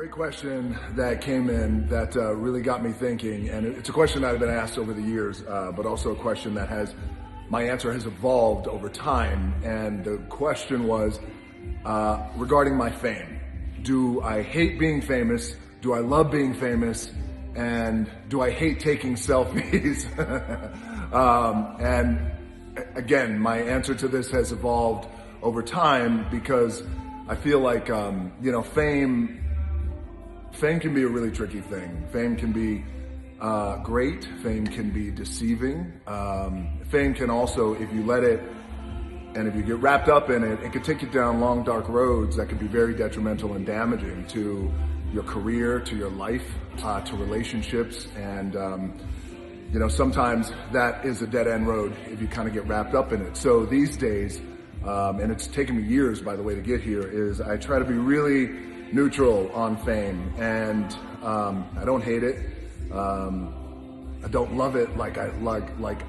Great question that came in that really got me thinking, and it's a question that I've been asked over the years, but also a question that my answer has evolved over time. And the question was regarding my fame. Do I hate being famous? Do I love being famous? And do I hate taking selfies? And again, my answer to this has evolved over time because I feel like, fame can be a really tricky thing. Fame can be great. Fame can be deceiving. Fame can also, if you let it, and if you get wrapped up in it, it can take you down long, dark roads that can be very detrimental and damaging to your career, to your life, to relationships. And, sometimes that is a dead end road if you kind of get wrapped up in it. So these days, and it's taken me years, by the way, to get here, is I try to be really neutral on fame, and I don't hate it. I don't love it like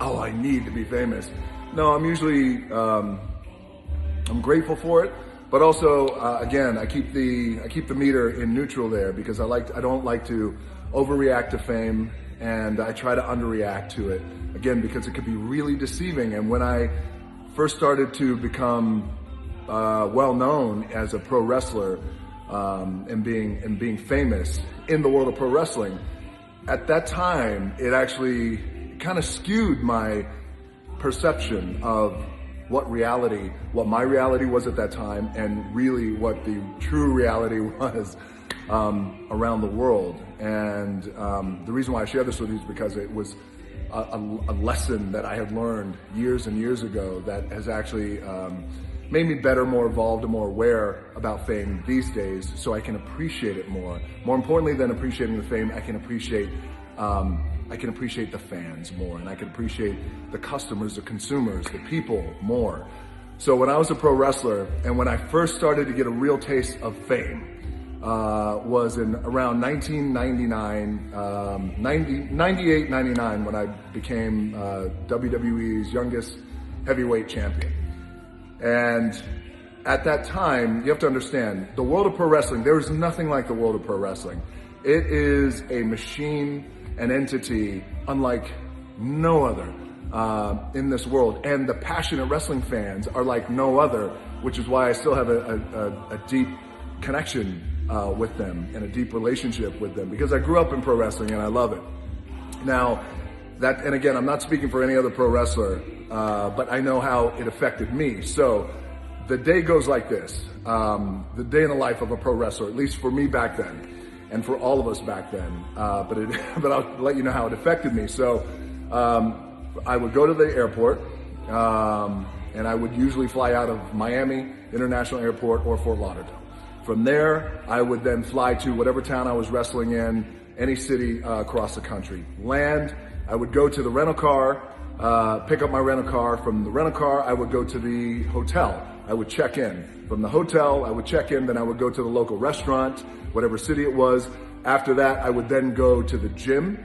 oh, I need to be famous. No, I'm usually I'm grateful for it, but also again, I keep the meter in neutral there because I don't like to overreact to fame, and I try to underreact to it again because it could be really deceiving. And when I first started to become well known as a pro wrestler, and being famous in the world of pro wrestling, at that time, it actually kind of skewed my perception of what my reality was at that time, and really what the true reality was around the world. And the reason why I share this with you is because it was a lesson that I had learned years and years ago that has actually made me better, more evolved, and more aware about fame these days, so I can appreciate it more. More importantly than appreciating the fame, I can appreciate the fans more, and I can appreciate the customers, the consumers, the people more. So when I was a pro wrestler, and when I first started to get a real taste of fame, was in around 1999, 98, 99, when I became WWE's youngest heavyweight champion. And at that time, you have to understand, the world of pro wrestling, there is nothing like the world of pro wrestling. It is a machine, an entity unlike no other in this world. And the passionate wrestling fans are like no other, which is why I still have a deep connection with them and a deep relationship with them, because I grew up in pro wrestling and I love it. Now, and again, I'm not speaking for any other pro wrestler, but I know how it affected me. So the day goes like this, the day in the life of a pro wrestler, at least for me back then, and for all of us back then, but I'll let you know how it affected me. So I would go to the airport, and I would usually fly out of Miami International Airport or Fort Lauderdale. From there, I would then fly to whatever town I was wrestling in, any city across the country. Land, I would go to the rental car, pick up my rental car. From the rental car, I would go to the hotel. I would check in. From the hotel, I would check in, then I would go to the local restaurant, whatever city it was. After that, I would then go to the gym,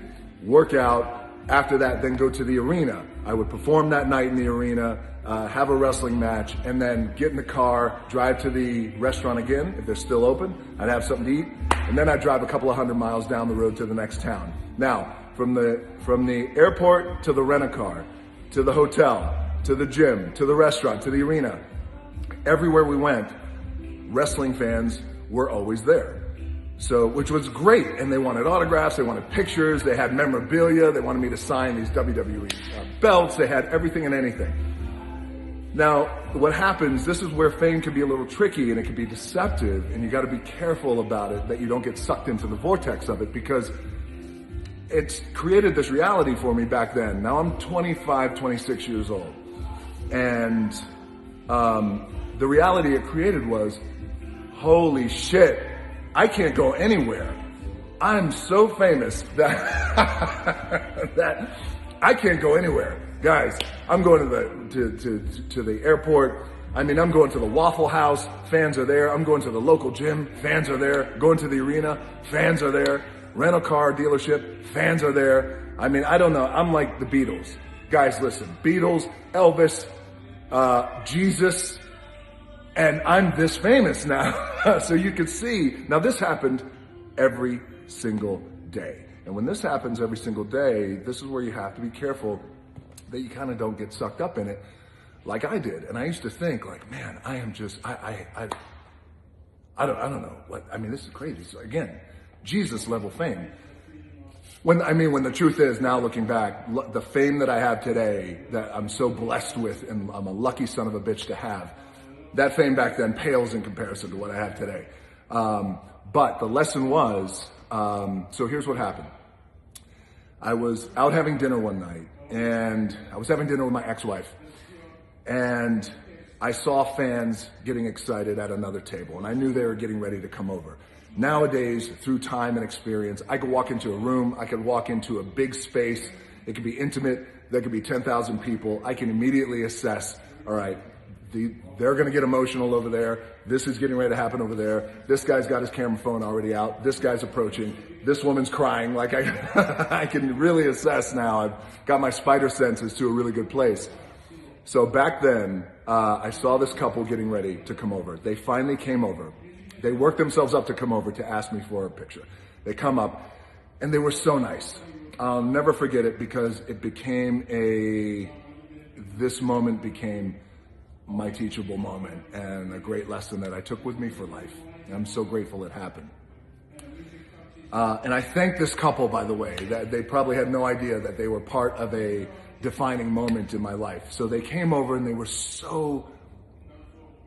work out. After that, then go to the arena. I would perform that night in the arena, have a wrestling match, and then get in the car, drive to the restaurant again, if they're still open. I'd have something to eat, and then I'd drive a couple of 100 miles down the road to the next town. Now, from the airport to the rent-a-car, to the hotel, to the gym, to the restaurant, to the arena, everywhere we went, wrestling fans were always there. So, which was great, and they wanted autographs, they wanted pictures, they had memorabilia, they wanted me to sign these WWE belts, they had everything and anything. Now, what happens, this is where fame can be a little tricky and it can be deceptive, and you gotta be careful about it, that you don't get sucked into the vortex of it, because it's created this reality for me back then. Now I'm 25, 26 years old, and the reality it created was, holy shit, I can't go anywhere. I'm so famous that that I can't go anywhere. Guys, I'm going to the airport. I mean, I'm going to the Waffle House, fans are there. I'm going to the local gym, fans are there. Going to the arena, fans are there. Rental car dealership, fans are there. I mean, I don't know. I'm like the Beatles. Guys, listen, Beatles, Elvis, Jesus, and I'm this famous now. So you can see, now this happened every single day. And when this happens every single day, this is where you have to be careful that you kind of don't get sucked up in it like I did. And I used to think like, man, I am just, I don't know. This is crazy. So again, Jesus level fame. When the truth is, now looking back, the fame that I have today, that I'm so blessed with, and I'm a lucky son of a bitch to have, that fame back then pales in comparison to what I have today. But the lesson was, so here's what happened. I was out having dinner one night, and I was having dinner with my ex-wife, and I saw fans getting excited at another table, and I knew they were getting ready to come over. Nowadays, through time and experience, I could walk into a room, I could walk into a big space, it could be intimate, there could be 10,000 people. I can immediately assess, all right, they're gonna get emotional over there, this is getting ready to happen over there, this guy's got his camera phone already out, this guy's approaching, this woman's crying. Like I can really assess now. I've got my spider senses to a really good place. So back then, I saw this couple getting ready to come over. They finally came over. They worked themselves up to come over to ask me for a picture. They come up, and they were so nice. I'll never forget it because it became this moment became my teachable moment and a great lesson that I took with me for life. And I'm so grateful it happened. And I thank this couple, by the way, that they probably had no idea that they were part of a defining moment in my life. So they came over and they were so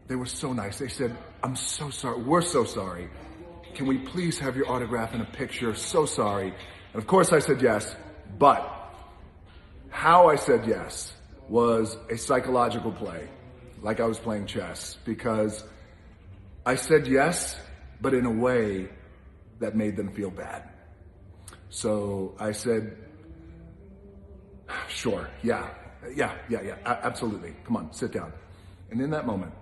nice. They said, I'm so sorry. We're so sorry. Can we please have your autograph and a picture? So sorry. And of course I said yes, but how I said yes was a psychological play, like I was playing chess, because I said yes, but in a way that made them feel bad. So I said, sure, yeah, absolutely. Come on, sit down. And in that moment,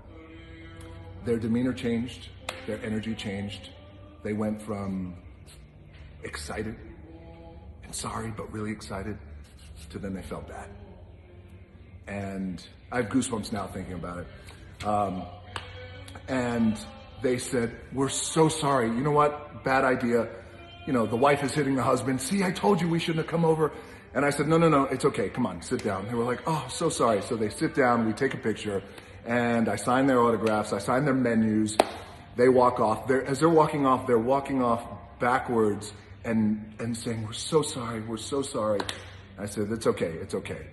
their demeanor changed, their energy changed. They went from excited and sorry, but really excited, to then they felt bad. And I have goosebumps now thinking about it. And they said, we're so sorry. You know what? Bad idea. You know, the wife is hitting the husband. See, I told you we shouldn't have come over. And I said, no, it's okay. Come on, sit down. They were like, oh, so sorry. So they sit down, we take a picture, and I sign their autographs, I sign their menus. They walk off. As they're walking off backwards and saying, we're so sorry. I said, it's okay.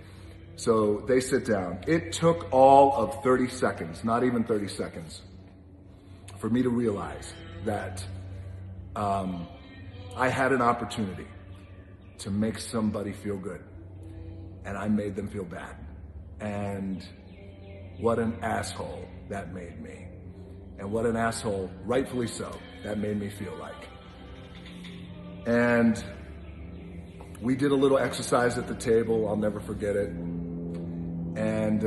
So they sit down. It took all of 30 seconds, not even 30 seconds, for me to realize that I had an opportunity to make somebody feel good, and I made them feel bad. And what an asshole that made me. And what an asshole, rightfully so, that made me feel like. And we did a little exercise at the table, I'll never forget it. And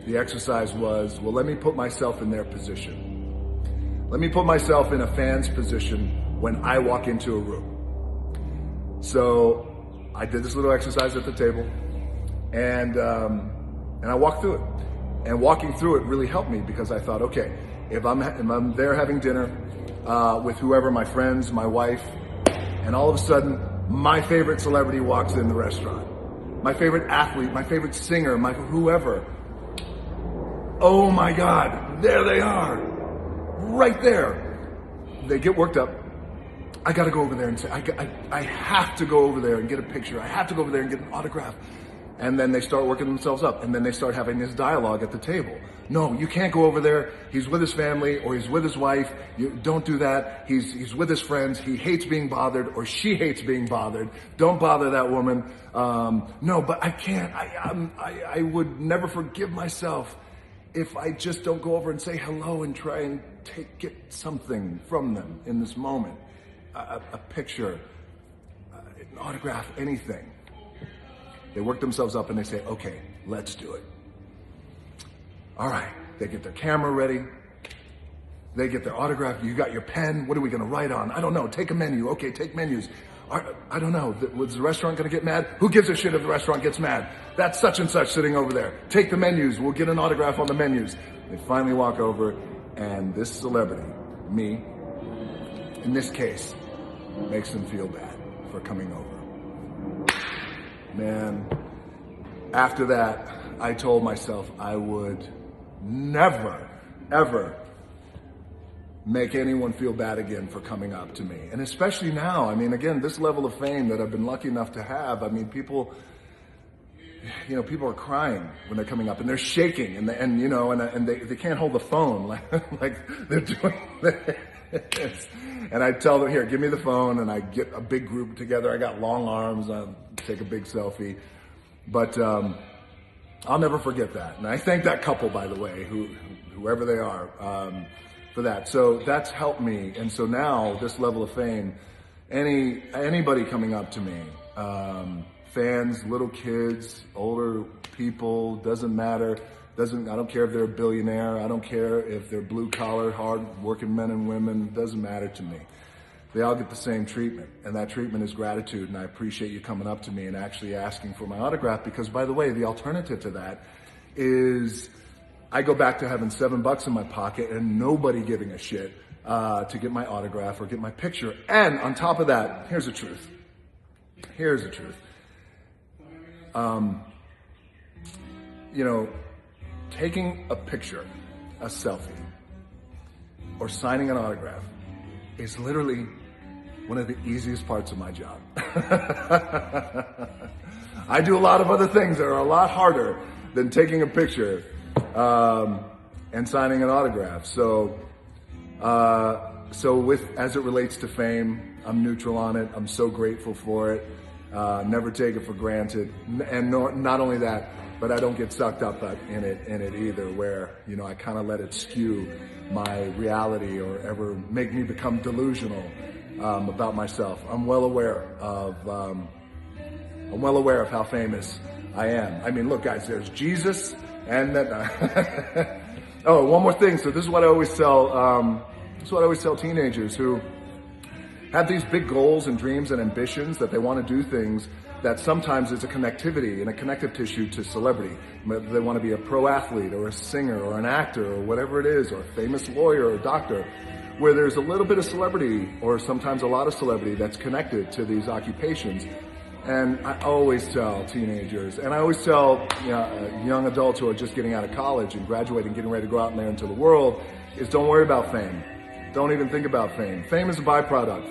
the exercise was, well, let me put myself in their position. Let me put myself in a fan's position when I walk into a room. So I did this little exercise at the table, and I walked through it. And walking through it really helped me, because I thought, okay, if I'm there having dinner with whoever, my friends, my wife, and all of a sudden my favorite celebrity walks in the restaurant, my favorite athlete, my favorite singer, my whoever, oh my God, there they are, right there. They get worked up. I got to go over there and say, I have to go over there and get a picture. I have to go over there and get an autograph. And then they start working themselves up, and then they start having this dialogue at the table. No, you can't go over there. He's with his family, or he's with his wife. You don't do that. He's with his friends. He hates being bothered, or she hates being bothered. Don't bother that woman. No, but I can't. I would never forgive myself if I just don't go over and say hello and try and get something from them in this moment. A picture, an autograph, anything. They work themselves up and they say, okay, let's do it. All right, they get their camera ready. They get their autograph. You got your pen. What are we going to write on? I don't know. Take a menu. Okay, take menus. I don't know. Was the restaurant going to get mad? Who gives a shit if the restaurant gets mad? That's such and such sitting over there. Take the menus. We'll get an autograph on the menus. They finally walk over, and this celebrity, me, in this case, makes them feel bad for coming over. Man, after that, I told myself I would never, ever make anyone feel bad again for coming up to me. And especially now, I mean, again, this level of fame that I've been lucky enough to have, I mean, people are crying when they're coming up and they're shaking and they can't hold the phone like they're doing this. And I tell them, here, give me the phone, and I get a big group together. I got long arms, I take a big selfie. But I'll never forget that. And I thank that couple, by the way, whoever they are, for that. So that's helped me. And so now, this level of fame, anybody coming up to me, fans, little kids, older people, doesn't matter. I don't care if they're a billionaire. I don't care if they're blue collar, hard working men and women. Doesn't matter to me. They all get the same treatment, and that treatment is gratitude. And I appreciate you coming up to me and actually asking for my autograph, because, by the way, the alternative to that is I go back to having $7 in my pocket and nobody giving a shit to get my autograph or get my picture. And on top of that, here's the truth. Taking a picture, a selfie, or signing an autograph is literally one of the easiest parts of my job. I do a lot of other things that are a lot harder than taking a picture and signing an autograph. So as it relates to fame, I'm neutral on it. I'm so grateful for it. Never take it for granted. And not only that, but I don't get sucked up in it either, where, I kind of let it skew my reality or ever make me become delusional about myself. I'm well aware of how famous I am. I mean, look, guys, there's Jesus, and then oh, one more thing. So this is what I always tell. This is what I always tell teenagers who have these big goals and dreams and ambitions that they want to do things that sometimes is a connectivity and a connective tissue to celebrity. They want to be a pro athlete or a singer or an actor or whatever it is, or a famous lawyer or a doctor, where there's a little bit of celebrity or sometimes a lot of celebrity that's connected to these occupations. And I always tell teenagers, and I always tell young adults who are just getting out of college and graduating, getting ready to go out there into the world, is don't worry about fame. Don't even think about fame. Fame is a byproduct.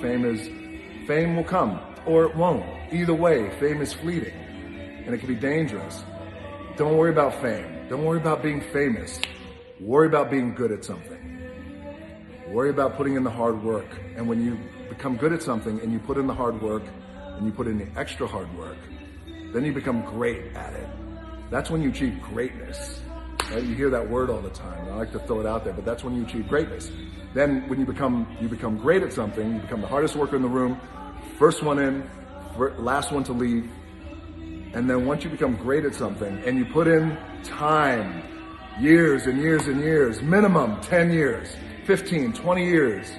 Fame will come, or it won't. Either way, fame is fleeting, and it can be dangerous. Don't worry about fame. Don't worry about being famous. Worry about being good at something. Worry about putting in the hard work. And when you become good at something and you put in the hard work and you put in the extra hard work, then you become great at it. That's when you achieve greatness. Right? You hear that word all the time. I like to throw it out there, but that's when you achieve greatness. Then when you become great at something, you become the hardest worker in the room, first one in, last one to leave. And then once you become great at something and you put in time, years and years and years, minimum 10 years, 15, 20 years,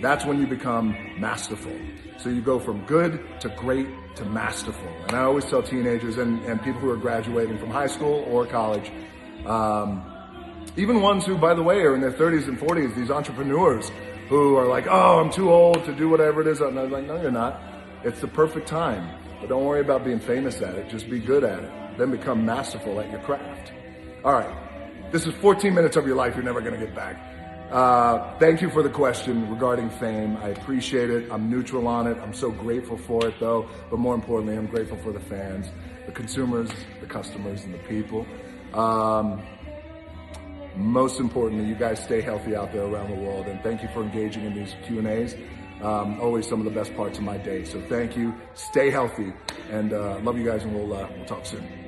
that's when you become masterful. So you go from good to great to masterful. And I always tell teenagers and people who are graduating from high school or college, even ones who, by the way, are in their 30s and 40s, these entrepreneurs who are like, oh, I'm too old to do whatever it is. And I was like, no, you're not. It's the perfect time. But don't worry about being famous at it. Just be good at it. Then become masterful at your craft. All right. This is 14 minutes of your life you're never going to get back. Thank you for the question regarding fame. I appreciate it. I'm neutral on it. I'm so grateful for it, though. But more importantly, I'm grateful for the fans, the consumers, the customers, and the people. Most importantly, you guys stay healthy out there around the world. And thank you for engaging in these Q&As. Always some of the best parts of my day. So thank you. Stay healthy. And love you guys, and we'll talk soon.